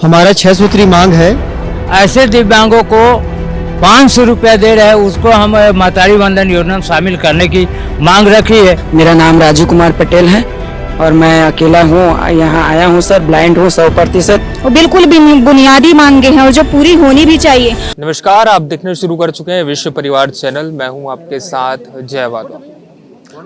हमारा 6 सूत्री मांग है। ऐसे दिव्यांगों को 500 रुपया दे रहे हैं, उसको हम महतारी वंदन योजना में शामिल करने की मांग रखी है। मेरा नाम राजू कुमार पटेल है और मैं अकेला हूँ, यहाँ आया हूँ सर। ब्लाइंड हूँ 100%। और बिल्कुल भी बुनियादी मांगे हैं और जो पूरी होनी भी चाहिए। नमस्कार, आप देखना शुरू कर चुके हैं विश्व परिवार चैनल। मैं हूं आपके साथ जय वादा।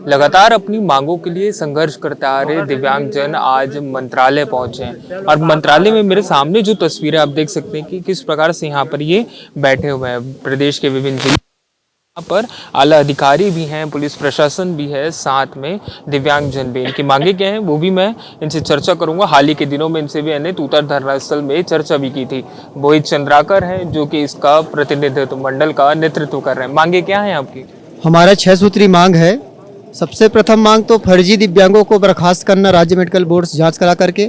लगातार अपनी मांगों के लिए संघर्ष करते आ रहे दिव्यांगजन आज मंत्रालय पहुंचे हैं और मंत्रालय में मेरे सामने जो तस्वीरें आप देख सकते हैं कि किस प्रकार से यहाँ पर ये बैठे हुए हैं। प्रदेश के विभिन्न जिले यहाँ पर आला अधिकारी भी हैं, पुलिस प्रशासन भी है, साथ में दिव्यांगजन भी। इनकी मांगे क्या हैं वो भी मैं इनसे चर्चा करूंगा। हाल ही के दिनों में इनसे भी मैंने तूतर धरना स्थल में चर्चा भी की थी। मोहित चंद्राकर हैं जो कि इसका प्रतिनिधित्व मंडल का नेतृत्व कर रहे हैं। मांगे क्या है आपकी? हमारा 6 सूत्री मांग है। सबसे प्रथम मांग तो फर्जी दिव्यांगों को बर्खास्त करना राज्य मेडिकल बोर्ड से जांच करा करके,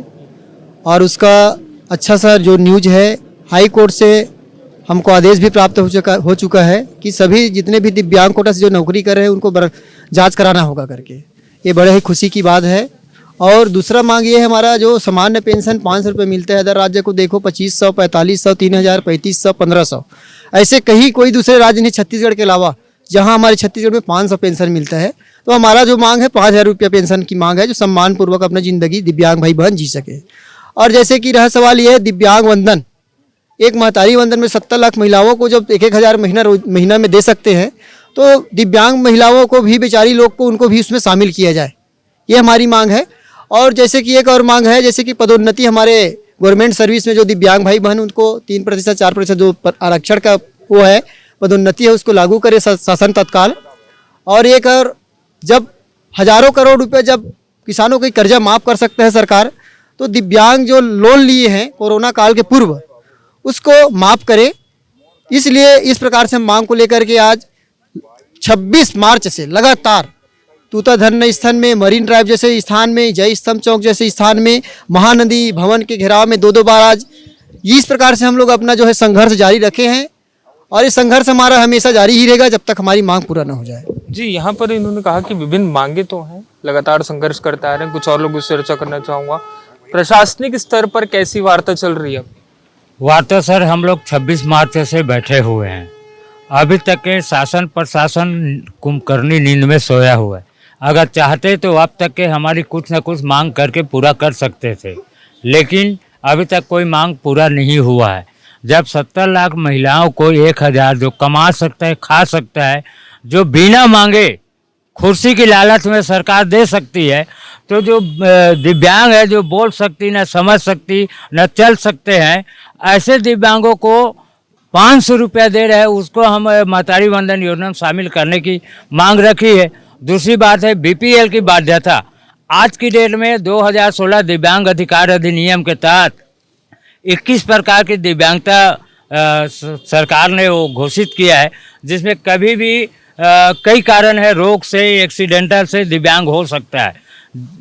और उसका अच्छा सा जो न्यूज है, हाई कोर्ट से हमको आदेश भी प्राप्त हो चुका है कि सभी जितने भी दिव्यांग कोटा से जो नौकरी कर रहे हैं उनको जांच कराना होगा करके। ये बड़े ही खुशी की बात है। और दूसरा मांग ये है, हमारा जो सामान्य पेंशन 500 रुपये मिलता है, अदर राज्य को देखो 2500, 4500, 3000, 3500, 1500, ऐसे कहीं कोई दूसरे राज्य नहीं छत्तीसगढ़ के अलावा जहाँ हमारे छत्तीसगढ़ में 500 पेंशन मिलता है। तो हमारा जो मांग है 5000 रुपया पेंशन की मांग है, जो सम्मानपूर्वक अपना ज़िंदगी दिव्यांग भाई बहन जी सके। और जैसे कि रहा सवाल ये है दिव्यांग वंदन, एक महतारी वंदन में 70 लाख महिलाओं को जब 1000 महीना में दे सकते हैं, तो दिव्यांग महिलाओं को भी, बेचारी लोग को, उनको भी उसमें शामिल किया जाए, ये हमारी मांग है। और जैसे कि एक और मांग है, जैसे कि पदोन्नति हमारे गवर्नमेंट सर्विस में जो दिव्यांग भाई बहन उनको 3%, 4% जो आरक्षण का वो है, पदोन्नति है, उसको लागू करे शासन तत्काल। और एक और, जब हजारों करोड़ रुपए जब किसानों के कर्जा माफ़ कर सकते हैं सरकार, तो दिव्यांग जो लोन लिए हैं कोरोना काल के पूर्व, उसको माफ़ करे। इसलिए इस प्रकार से हम मांग को लेकर के आज 26 मार्च से लगातार तूता धरना स्थल में, मरीन ड्राइव जैसे स्थान में, जय स्तंभ चौक जैसे स्थान में, महानदी भवन के घेराव में 2-2 बार आज इस प्रकार से हम लोग अपना जो है संघर्ष जारी रखे हैं। और ये संघर्ष हमारा हमेशा जारी ही रहेगा जब तक हमारी मांग पूरा ना हो जाए। जी, यहाँ पर इन्होंने कहा कि विभिन्न मांगे तो हैं, लगातार संघर्ष करते आ रहे हैं। कुछ और लोगों से चर्चा करना चाहूँगा। प्रशासनिक स्तर पर कैसी वार्ता चल रही है? वार्ता सर, हम लोग 26 मार्च से बैठे हुए हैं। अभी तक के शासन प्रशासन कुंभकर्णी नींद में सोया हुआ है। अगर चाहते तो अब तक के हमारी कुछ न कुछ मांग करके पूरा कर सकते थे, लेकिन अभी तक कोई मांग पूरा नहीं हुआ है। जब 70 लाख महिलाओं को 1000 जो कमा सकता है, खा सकता है, जो बिना मांगे कुर्सी की लालच में सरकार दे सकती है, तो जो दिव्यांग है, जो बोल सकती, न समझ सकती, न चल सकते हैं, ऐसे दिव्यांगों को 500 रुपया दे रहे हैं, उसको हम महतारी वंदन योजना में शामिल करने की मांग रखी है। दूसरी बात है बीपीएल की बाध्यता। आज की डेट में 2016 दिव्यांग अधिकार अधिनियम के तहत 21 प्रकार की दिव्यांगता सरकार ने वो घोषित किया है, जिसमें कभी भी कई कारण है, रोग से, एक्सीडेंटल से दिव्यांग हो सकता है।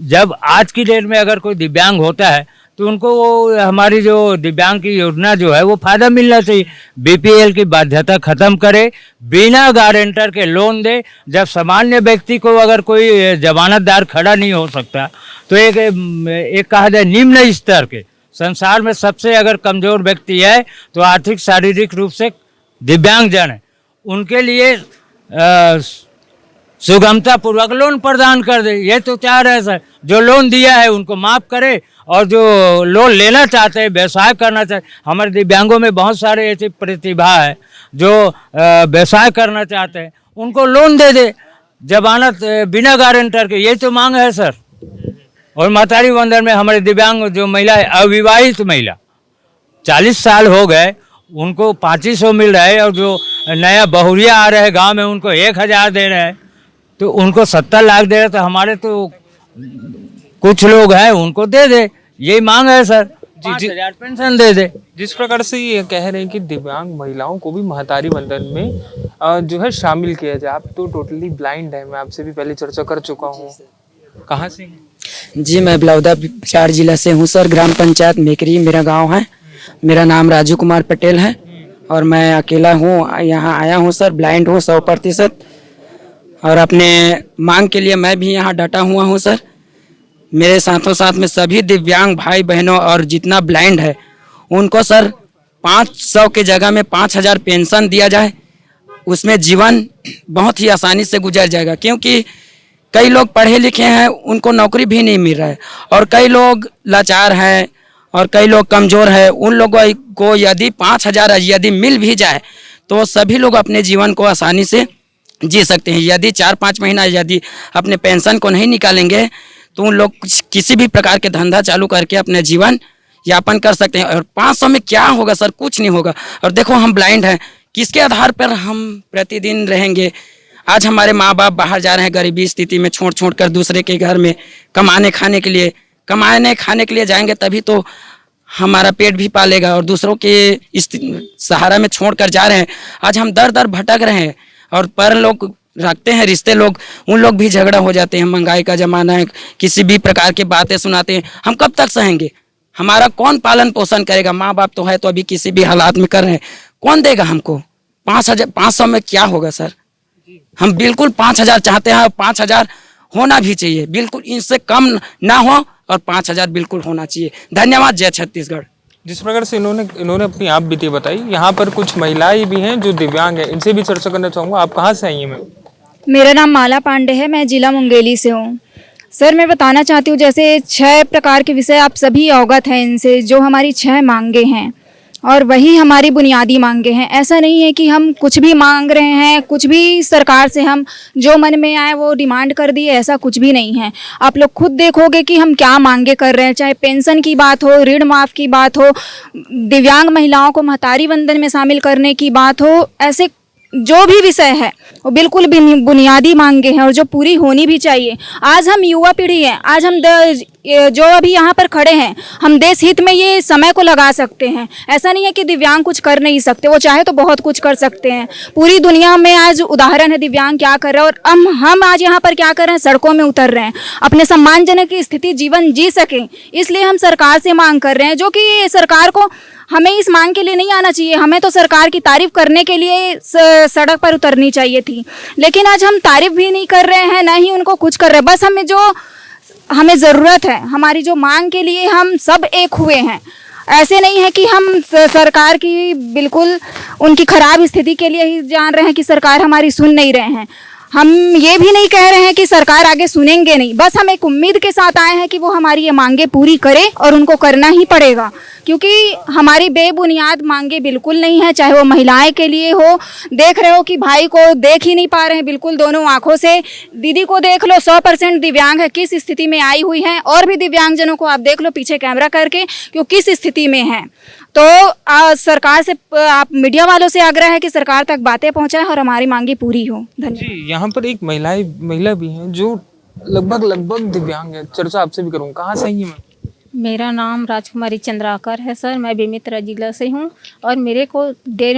जब आज की डेट में अगर कोई दिव्यांग होता है तो उनको वो हमारी जो दिव्यांग की योजना जो है वो फ़ायदा मिलना चाहिए। बीपीएल की बाध्यता ख़त्म करे, बिना गारंटर के लोन दे। जब सामान्य व्यक्ति को अगर कोई जमानतदार खड़ा नहीं हो सकता, तो एक कहा जाए निम्न स्तर के, संसार में सबसे अगर कमज़ोर व्यक्ति है तो आर्थिक शारीरिक रूप से दिव्यांगजन है, उनके लिए सुगमता पूर्वक लोन प्रदान कर दे। ये तो चाह रहे हैं सर, जो लोन दिया है उनको माफ़ करे, और जो लोन लेना चाहते हैं, व्यवसाय करना चाहते, हमारे दिव्यांगों में बहुत सारे ऐसी प्रतिभा है जो व्यवसाय करना चाहते हैं, उनको लोन दे दे, जमानत बिना गारंटर के। ये तो मांग है सर। और महतारी वंदन में हमारे दिव्यांग जो महिला है, अविवाहित महिला 40 साल हो गए, उनको 2500 मिल रहा है, और जो नया बहुरिया आ रहे हैं गांव में उनको 1000 दे रहे हैं, तो उनको 70 लाख दे रहे, तो हमारे तो कुछ लोग हैं उनको दे दे, यही मांग है सर। 5000 पेंशन दे दे। जिस प्रकार से ये कह रहे हैं कि दिव्यांग महिलाओं को भी महतारी वंदन में जो है शामिल किया जाए। आप तो टोटली ब्लाइंड है, मैं आपसे भी पहले चर्चा कर चुका हूँ। कहाँ से हैं? जी, मैं बलौदाबाजार जिला से हूँ सर। ग्राम पंचायत मेकरी मेरा गांव है। मेरा नाम राजू कुमार पटेल है और मैं अकेला हूँ, यहाँ आया हूँ सर। ब्लाइंड हूँ 100%, और अपने मांग के लिए मैं भी यहाँ डटा हुआ हूँ सर। मेरे साथों साथ में सभी दिव्यांग भाई बहनों और जितना ब्लाइंड है उनको सर 500 के जगह में 5000 पेंशन दिया जाए, उसमें जीवन बहुत ही आसानी से गुजर जाएगा। क्योंकि कई लोग पढ़े लिखे हैं, उनको नौकरी भी नहीं मिल रहा है, और कई लोग लाचार हैं और कई लोग कमज़ोर हैं। उन लोगों को यदि 5000 यदि मिल भी जाए तो सभी लोग अपने जीवन को आसानी से जी सकते हैं। यदि 4-5 महीना यदि अपने पेंशन को नहीं निकालेंगे तो उन लोग किसी भी प्रकार के धंधा चालू करके अपने जीवन यापन कर सकते हैं। और 500 में क्या होगा सर? कुछ नहीं होगा। और देखो हम ब्लाइंड हैं, किसके आधार पर हम प्रतिदिन रहेंगे? आज हमारे माँ बाप बाहर जा रहे हैं गरीबी स्थिति में, छोड़ छोड़ कर दूसरे के घर में कमाने खाने के लिए जाएंगे, तभी तो हमारा पेट भी पालेगा। और दूसरों के सहारा में छोड़ कर जा रहे हैं। आज हम दर दर भटक रहे हैं, और पर लोग रखते हैं रिश्ते लोग, उन लोग भी झगड़ा हो जाते हैं। महंगाई का ज़माना है, किसी भी प्रकार की बातें सुनाते हैं। हम कब तक सहेंगे? हमारा कौन पालन पोषण करेगा? माँ बाप तो है, तो अभी किसी भी हालात में कर रहे हैं, कौन देगा हमको? 500 में क्या होगा सर? हम बिल्कुल 5000 चाहते हैं, और 5000 होना भी चाहिए, बिल्कुल इनसे कम ना हो, और 5000 बिल्कुल होना चाहिए। धन्यवाद। जय छत्तीसगढ़। जिस प्रकार से इन्होंने अपनी आप बीती बताई, यहाँ पर कुछ महिलाएं भी हैं जो दिव्यांग हैं, इनसे भी चर्चा करना चाहूँगा। आप कहाँ से आई हैं मैम? मेरा नाम माला पांडे है, मैं जिला मुंगेली से हूँ। सर मैं बताना चाहती हूँ, जैसे 6 प्रकार के विषय आप सभी अवगत हैं इनसे, जो हमारी 6 मांगे हैं और वही हमारी बुनियादी मांगे हैं। ऐसा नहीं है कि हम कुछ भी मांग रहे हैं, कुछ भी सरकार से हम जो मन में आए वो डिमांड कर दिए, ऐसा कुछ भी नहीं है। आप लोग खुद देखोगे कि हम क्या मांगे कर रहे हैं, चाहे पेंशन की बात हो, ऋण माफ़ की बात हो, दिव्यांग महिलाओं को महतारी वंदन में शामिल करने की बात हो, ऐसे जो भी विषय है वो बिल्कुल बुनियादी मांगे हैं और जो पूरी होनी भी चाहिए। आज हम युवा पीढ़ी हैं, आज हम जो अभी यहाँ पर खड़े हैं, हम देश हित में ये समय को लगा सकते हैं। ऐसा नहीं है कि दिव्यांग कुछ कर नहीं सकते, वो चाहे तो बहुत कुछ कर सकते हैं। पूरी दुनिया में आज उदाहरण है दिव्यांग क्या कर रहे हैं, और हम आज यहाँ पर क्या कर रहे हैं? सड़कों में उतर रहे हैं, अपने सम्मानजनक स्थिति जीवन जी सकें, इसलिए हम सरकार से मांग कर रहे हैं। जो कि सरकार को हमें इस मांग के लिए नहीं आना चाहिए, हमें तो सरकार की तारीफ करने के लिए सड़क पर उतरनी चाहिए थी। लेकिन आज हम तारीफ भी नहीं कर रहे हैं, ना ही उनको कुछ कर रहे हैं। बस हमें ज़रूरत है, हमारी जो मांग के लिए हम सब एक हुए हैं। ऐसे नहीं है कि हम सरकार की बिल्कुल उनकी ख़राब स्थिति के लिए ही जान रहे हैं कि सरकार हमारी सुन नहीं रहे हैं। हम ये भी नहीं कह रहे हैं कि सरकार आगे सुनेंगे नहीं, बस हम एक उम्मीद के साथ आए हैं कि वो हमारी ये मांगे पूरी करे, और उनको करना ही पड़ेगा, क्योंकि हमारी बेबुनियाद मांगे बिल्कुल नहीं है। चाहे वो महिलाएं के लिए हो, देख रहे हो कि भाई को देख ही नहीं पा रहे हैं बिल्कुल दोनों आंखों से, दीदी को देख लो 100% दिव्यांग है, किस स्थिति में आई हुई है, और भी दिव्यांगजनों को आप देख लो पीछे कैमरा करके कि वो किस स्थिति में है। तो सरकार से, आप मीडिया वालों से आग्रह है कि सरकार तक बातें पहुंचाएं और हमारी मांगे पूरी हो। धन्यवाद जी। यहाँ पर एक महिला भी हैं जो लगभग दिव्यांग है, चर्चा आपसे भी करूँ। कहाँ से आई हैं मैम? मेरा नाम राजकुमारी चंद्राकर है सर, मैं बेमित्रा जिला से हूँ, और मेरे को 1.5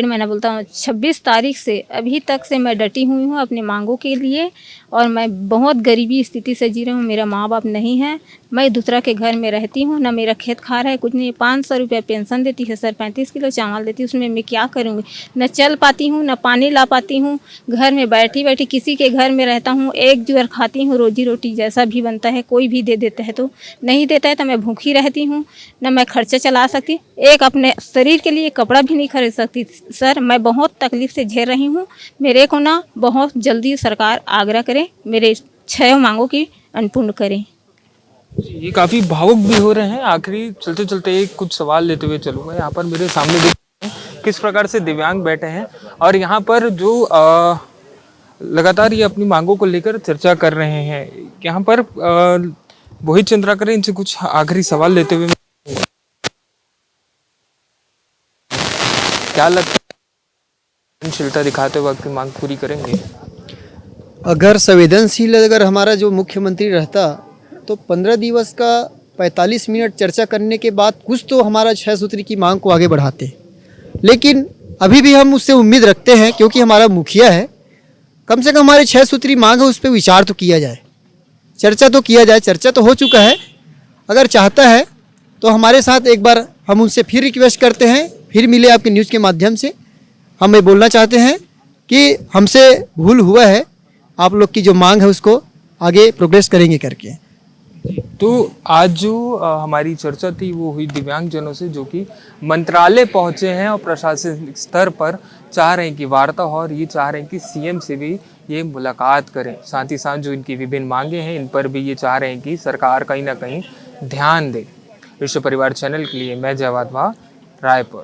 महीना बोलता हूँ 26 तारीख से अभी तक से मैं डटी हुई हूँ अपने मांगों के लिए, और मैं बहुत गरीबी स्थिति से जी रही हूँ। मेरा माँ बाप नहीं है, मैं दूसरा के घर में रहती हूँ, ना मेरा खेत खार है, कुछ नहीं। 500 रुपये पेंशन देती है सर, 35 किलो चावल देती है, उसमें मैं क्या करूँगी? न चल पाती हूँ, न पानी ला पाती हूँ, घर में बैठी बैठी किसी के घर में रहता हूँ, एक जुअर खाती हूँ, रोजी रोटी जैसा भी बनता है कोई भी दे देता है, तो नहीं देता है तो मैं भूखी रहती हूँ, न मैं खर्चा चला सकती, एक अपने शरीर के लिए कपड़ा भी नहीं खरीद सकती। सर मैं बहुत तकलीफ से झेल रही हूँ, मेरे को ना बहुत जल्दी सरकार आग्रह करे, मेरे 6 मांगों की अनपूर्ण करें। ये काफ़ी भावुक भी हो रहे हैं। आखिरी चलते चलते एक कुछ सवाल लेते हुए चलूँगा। यहाँ पर मेरे सामने देखते हैं किस प्रकार से दिव्यांग बैठे हैं, और यहाँ पर जो लगातार ये अपनी मांगों को लेकर चर्चा कर रहे हैं। यहाँ पर मोहित चंद्राकर, इनसे कुछ आखिरी सवाल लेते हुए क्या लगता है, संवेदनशीलता दिखाते हुए अपनी मांग पूरी करेंगे? अगर संवेदनशील अगर हमारा जो मुख्यमंत्री रहता तो 15 दिवस का 45 मिनट चर्चा करने के बाद कुछ तो हमारा 6 सूत्री की मांग को आगे बढ़ाते। लेकिन अभी भी हम उससे उम्मीद रखते हैं, क्योंकि हमारा मुखिया है, कम से कम हमारे 6 सूत्री मांग है उस पर विचार तो किया जाए, चर्चा तो किया जाए। चर्चा तो हो चुका है, अगर चाहता है तो हमारे साथ एक बार हम उनसे फिर रिक्वेस्ट करते हैं, फिर मिले आपके न्यूज़ के माध्यम से। हम ये बोलना चाहते हैं कि हमसे भूल हुआ है, आप लोग की जो मांग है उसको आगे प्रोग्रेस करेंगे करके। तो आज जो हमारी चर्चा थी वो हुई दिव्यांगजनों से, जो कि मंत्रालय पहुंचे हैं और प्रशासनिक स्तर पर चाह रहे हैं कि वार्ता हो, और ये चाह रहे हैं कि सीएम से भी ये मुलाकात करें। साथ ही साथ जो इनकी विभिन्न मांगे हैं इन पर भी ये चाह रहे हैं कि सरकार कहीं ना कहीं ध्यान दे। विश्व परिवार चैनल के लिए मैं जय वाधवा, रायपुर।